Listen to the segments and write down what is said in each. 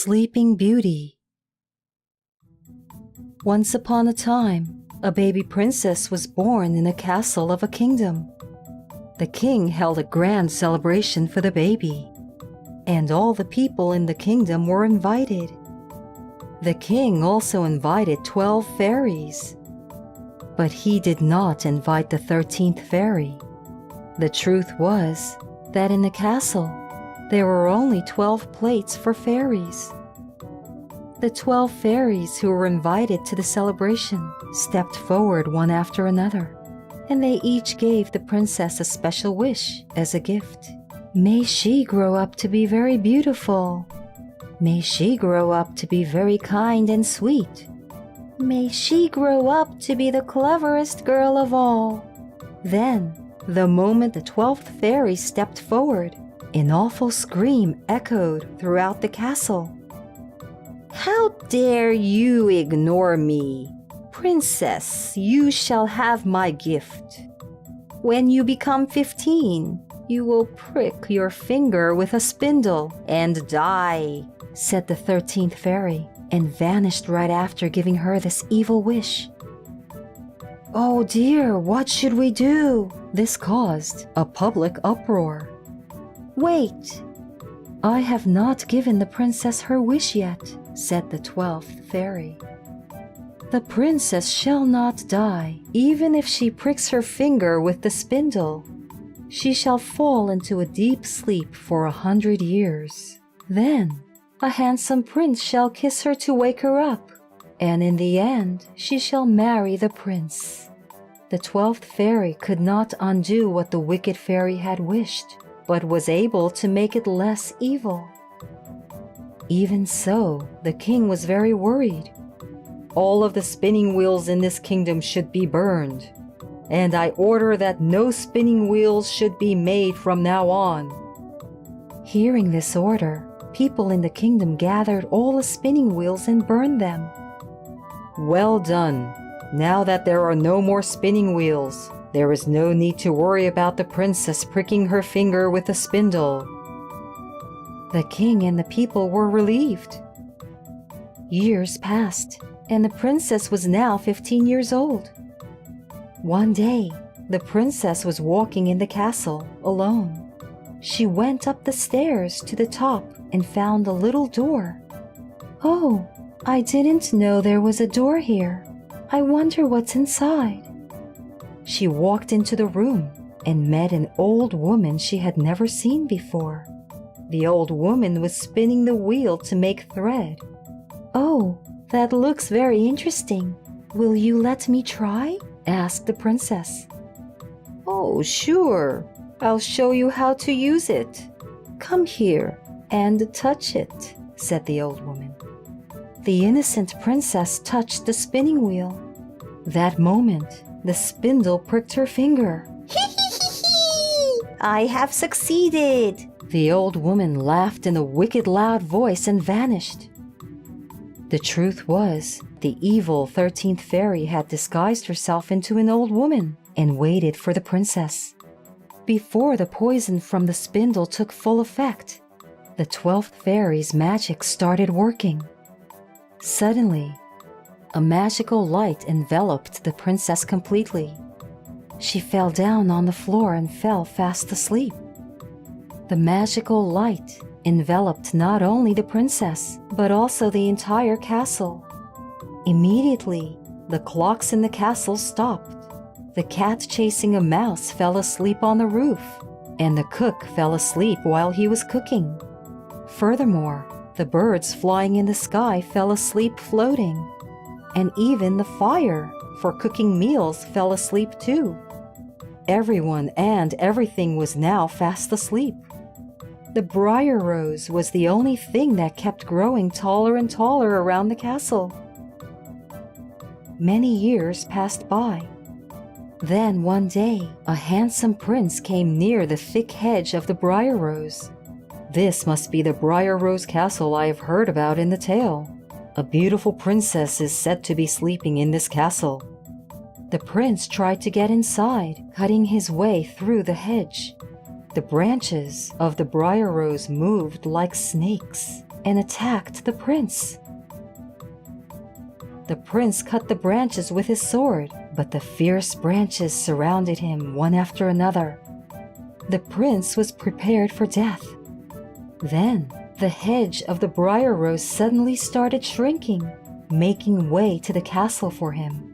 Sleeping Beauty. Once upon a time, a baby princess was born in a castle of a kingdom. The king held a grand celebration for the baby, and all the people in the kingdom were invited. The king also invited 12 fairies, but he did not invite the 13th fairy. The truth was that in the castle, there were only 12 plates for fairies. The 12 fairies who were invited to the celebration stepped forward one after another, and they each gave the princess a special wish as a gift. May she grow up to be very beautiful. May she grow up to be very kind and sweet. May she grow up to be the cleverest girl of all. Then, the moment the 12th fairy stepped forward, an awful scream echoed throughout the castle. "How dare you ignore me? Princess, you shall have my gift. When you become 15, you will prick your finger with a spindle and die," said the 13th fairy, and vanished right after giving her this evil wish. "Oh dear, what should we do?" This caused a public uproar. "Wait, I have not given the princess her wish yet," said the 12th fairy. "The princess shall not die, even if she pricks her finger with the spindle. She shall fall into a deep sleep for 100 years. Then, a handsome prince shall kiss her to wake her up, and in the end, she shall marry the prince." The 12th fairy could not undo what the wicked fairy had wished, but was able to make it less evil. Even so, the king was very worried. "All of the spinning wheels in this kingdom should be burned, and I order that no spinning wheels should be made from now on." Hearing this order, people in the kingdom gathered all the spinning wheels and burned them. "Well done. Now that there are no more spinning wheels, there is no need to worry about the princess pricking her finger with a spindle." The king and the people were relieved. Years passed, and the princess was now 15 years old. One day, the princess was walking in the castle alone. She went up the stairs to the top and found a little door. "Oh, I didn't know there was a door here. I wonder what's inside." She walked into the room and met an old woman she had never seen before. The old woman was spinning the wheel to make thread. "Oh, that looks very interesting. Will you let me try?" asked the princess. "Oh, sure. I'll show you how to use it. Come here and touch it," said the old woman. The innocent princess touched the spinning wheel. That moment, the spindle pricked her finger. "I have succeeded!" The old woman laughed in a wicked loud voice and vanished. The truth was, the evil 13th fairy had disguised herself into an old woman and waited for the princess. Before the poison from the spindle took full effect, the 12th fairy's magic started working. Suddenly, a magical light enveloped the princess completely. She fell down on the floor and fell fast asleep. The magical light enveloped not only the princess, but also the entire castle. Immediately, the clocks in the castle stopped. The cat chasing a mouse fell asleep on the roof, and the cook fell asleep while he was cooking. Furthermore, the birds flying in the sky fell asleep floating, and even the fire for cooking meals fell asleep too. Everyone and everything was now fast asleep. The briar rose was the only thing that kept growing taller and taller around the castle. Many years passed by. Then one day, a handsome prince came near the thick hedge of the briar rose. "This must be the briar rose castle I have heard about in the tale. A beautiful princess is said to be sleeping in this castle." The prince tried to get inside, cutting his way through the hedge. The branches of the briar rose moved like snakes. and attacked the prince. The prince cut the branches with his sword, but the fierce branches surrounded him one after another. The prince was prepared for death. Then, the hedge of the briar rose suddenly started shrinking, making way to the castle for him.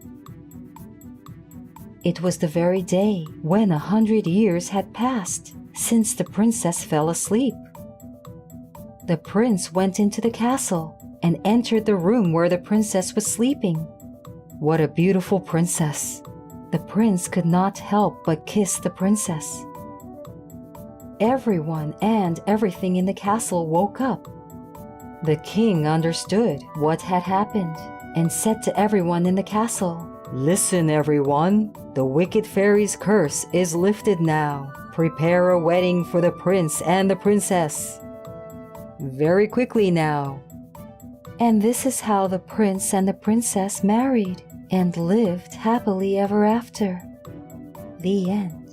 It was the very day when 100 years had passed since the princess fell asleep. The prince went into the castle and entered the room where the princess was sleeping. What a beautiful princess! The prince could not help but kiss the princess. Everyone and everything in the castle woke up. The king understood what had happened and said to everyone in the castle, "Listen, everyone, the wicked fairy's curse is lifted now. Prepare a wedding for the prince and the princess. Very quickly now." And this is how the prince and the princess married and lived happily ever after. The end.